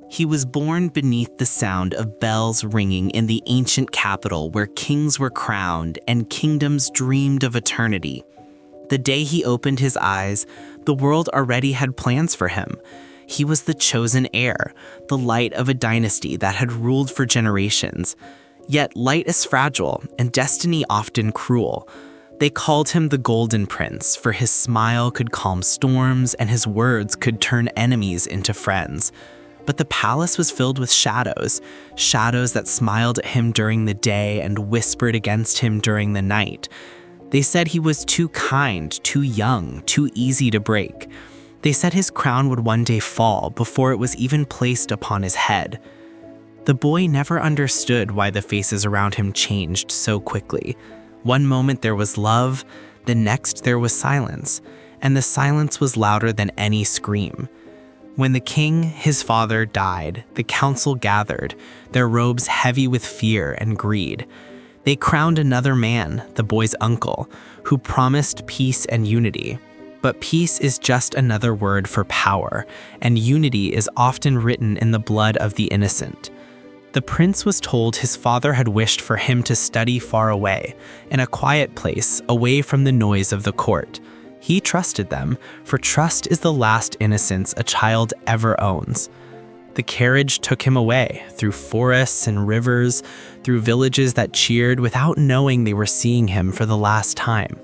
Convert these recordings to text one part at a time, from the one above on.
He was born beneath the sound of bells ringing in the ancient capital where kings were crowned and kingdoms dreamed of eternity. The day he opened his eyes, the world already had plans for him. He was the chosen heir, the light of a dynasty that had ruled for generations. Yet light is fragile and destiny often cruel. They called him the Golden Prince, for his smile could calm storms and his words could turn enemies into friends. But the palace was filled with shadows, shadows that smiled at him during the day and whispered against him during the night. They said he was too kind, too young, too easy to break. They said his crown would one day fall before it was even placed upon his head. The boy never understood why the faces around him changed so quickly. One moment there was love, the next there was silence, and the silence was louder than any scream. When the king, his father, died, the council gathered, their robes heavy with fear and greed. They crowned another man, the boy's uncle, who promised peace and unity. But peace is just another word for power, and unity is often written in the blood of the innocent. The prince was told his father had wished for him to study far away, in a quiet place, away from the noise of the court. He trusted them, for trust is the last innocence a child ever owns. The carriage took him away, through forests and rivers, through villages that cheered without knowing they were seeing him for the last time.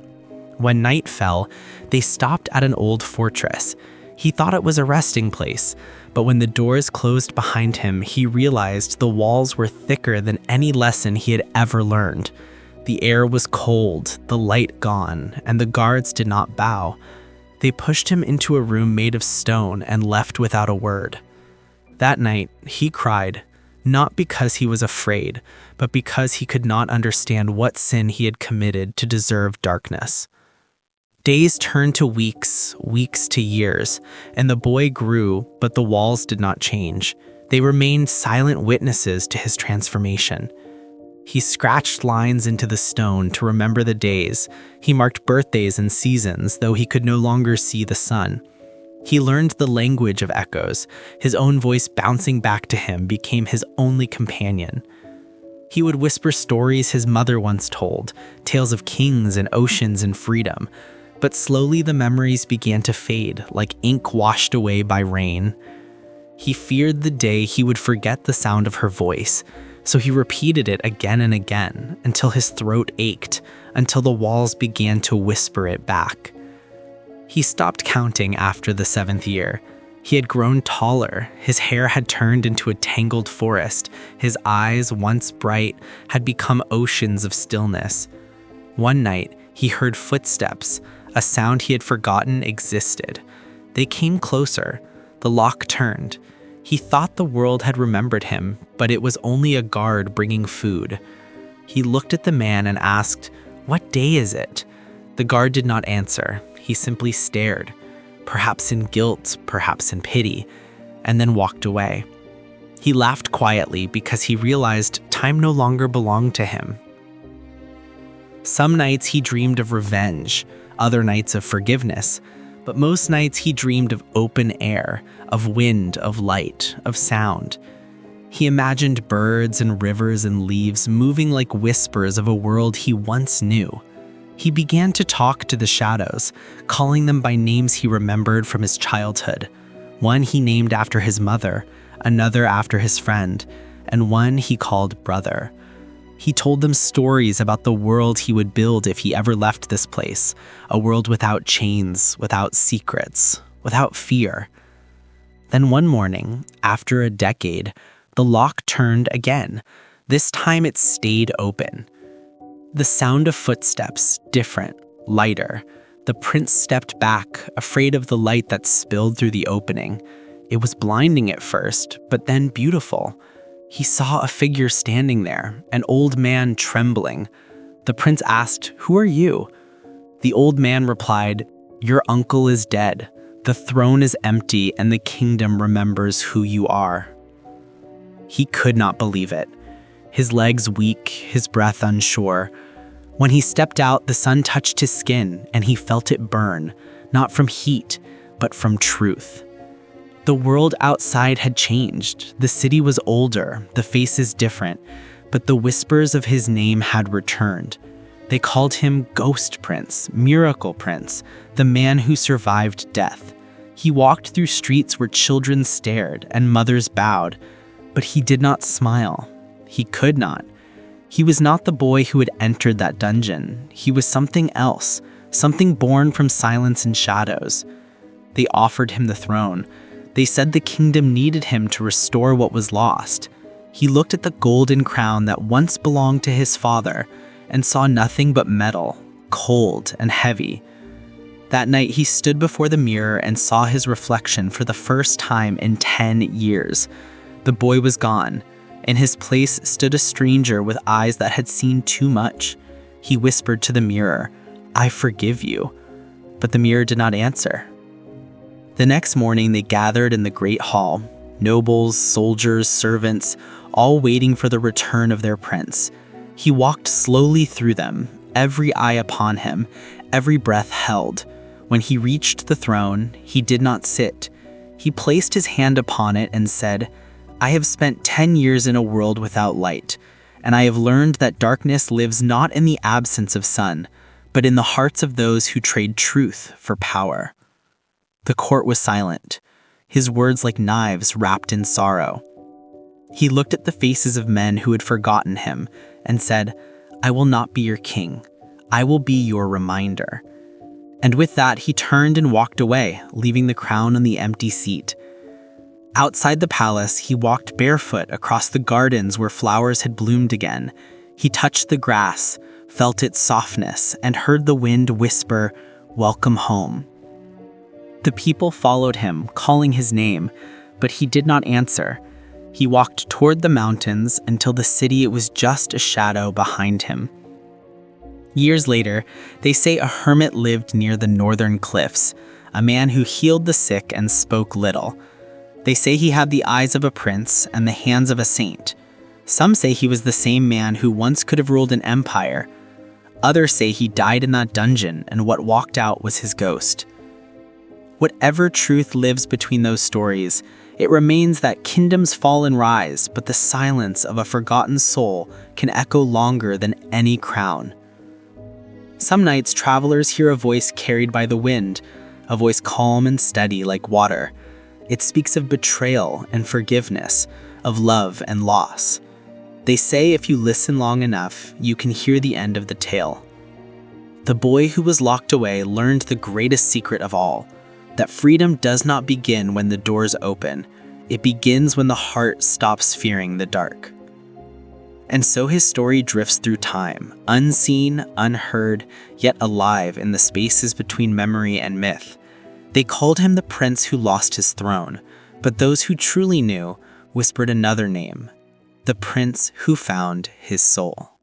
When night fell, they stopped at an old fortress. He thought it was a resting place, but when the doors closed behind him, he realized the walls were thicker than any lesson he had ever learned. The air was cold, the light gone, and the guards did not bow. They pushed him into a room made of stone and left without a word. That night, he cried, not because he was afraid, but because he could not understand what sin he had committed to deserve darkness. Days turned to weeks, weeks to years, and the boy grew, but the walls did not change. They remained silent witnesses to his transformation. He scratched lines into the stone to remember the days. He marked birthdays and seasons, though he could no longer see the sun. He learned the language of echoes. His own voice bouncing back to him became his only companion. He would whisper stories his mother once told, tales of kings and oceans and freedom. But slowly the memories began to fade, like ink washed away by rain. He feared the day he would forget the sound of her voice, so he repeated it again and again until his throat ached, until the walls began to whisper it back. He stopped counting after the 7th year. He had grown taller, his hair had turned into a tangled forest, his eyes, once bright, had become oceans of stillness. One night, he heard footsteps, a sound he had forgotten existed. They came closer. The lock turned. He thought the world had remembered him, but it was only a guard bringing food. He looked at the man and asked, "What day is it?" The guard did not answer. He simply stared, perhaps in guilt, perhaps in pity, and then walked away. He laughed quietly because he realized time no longer belonged to him. Some nights he dreamed of revenge, other nights of forgiveness, but most nights he dreamed of open air, of wind, of light, of sound. He imagined birds and rivers and leaves moving like whispers of a world he once knew. He began to talk to the shadows, calling them by names he remembered from his childhood. One he named after his mother, another after his friend, and one he called brother. He told them stories about the world he would build if he ever left this place, a world without chains, without secrets, without fear. Then one morning, after a decade, the lock turned again. This time it stayed open. The sound of footsteps, different, lighter. The prince stepped back, afraid of the light that spilled through the opening. It was blinding at first, but then beautiful. He saw a figure standing there, an old man trembling. The prince asked, "Who are you?" The old man replied, "Your uncle is dead. The throne is empty and the kingdom remembers who you are." He could not believe it. His legs weak, his breath unsure. When he stepped out, the sun touched his skin and he felt it burn, not from heat, but from truth. The world outside had changed. The city was older, the faces different, but the whispers of his name had returned. They called him Ghost Prince, Miracle Prince, the man who survived death. He walked through streets where children stared and mothers bowed, but he did not smile. He could not. He was not the boy who had entered that dungeon. He was something else, something born from silence and shadows. They offered him the throne. They said the kingdom needed him to restore what was lost. He looked at the golden crown that once belonged to his father and saw nothing but metal, cold and heavy. That night he stood before the mirror and saw his reflection for the first time in 10 years. The boy was gone. In his place stood a stranger with eyes that had seen too much. He whispered to the mirror, "I forgive you." But the mirror did not answer. The next morning they gathered in the great hall, nobles, soldiers, servants, all waiting for the return of their prince. He walked slowly through them, every eye upon him, every breath held. When he reached the throne, he did not sit. He placed his hand upon it and said, "I have spent 10 years in a world without light, and I have learned that darkness lives not in the absence of sun, but in the hearts of those who trade truth for power." The court was silent, his words like knives wrapped in sorrow. He looked at the faces of men who had forgotten him and said, "I will not be your king. I will be your reminder." And with that, he turned and walked away, leaving the crown on the empty seat. Outside the palace, he walked barefoot across the gardens where flowers had bloomed again. He touched the grass, felt its softness, and heard the wind whisper, "Welcome home." The people followed him, calling his name, but he did not answer. He walked toward the mountains until the city was just a shadow behind him. Years later, they say a hermit lived near the northern cliffs, a man who healed the sick and spoke little. They say he had the eyes of a prince and the hands of a saint. Some say he was the same man who once could have ruled an empire. Others say he died in that dungeon and what walked out was his ghost. Whatever truth lives between those stories, it remains that kingdoms fall and rise, but the silence of a forgotten soul can echo longer than any crown. Some nights, travelers hear a voice carried by the wind, a voice calm and steady like water. It speaks of betrayal and forgiveness, of love and loss. They say if you listen long enough, you can hear the end of the tale. The boy who was locked away learned the greatest secret of all, that freedom does not begin when the doors open. It begins when the heart stops fearing the dark. And so his story drifts through time, unseen, unheard, yet alive in the spaces between memory and myth. They called him the prince who lost his throne, but those who truly knew whispered another name, the prince who found his soul.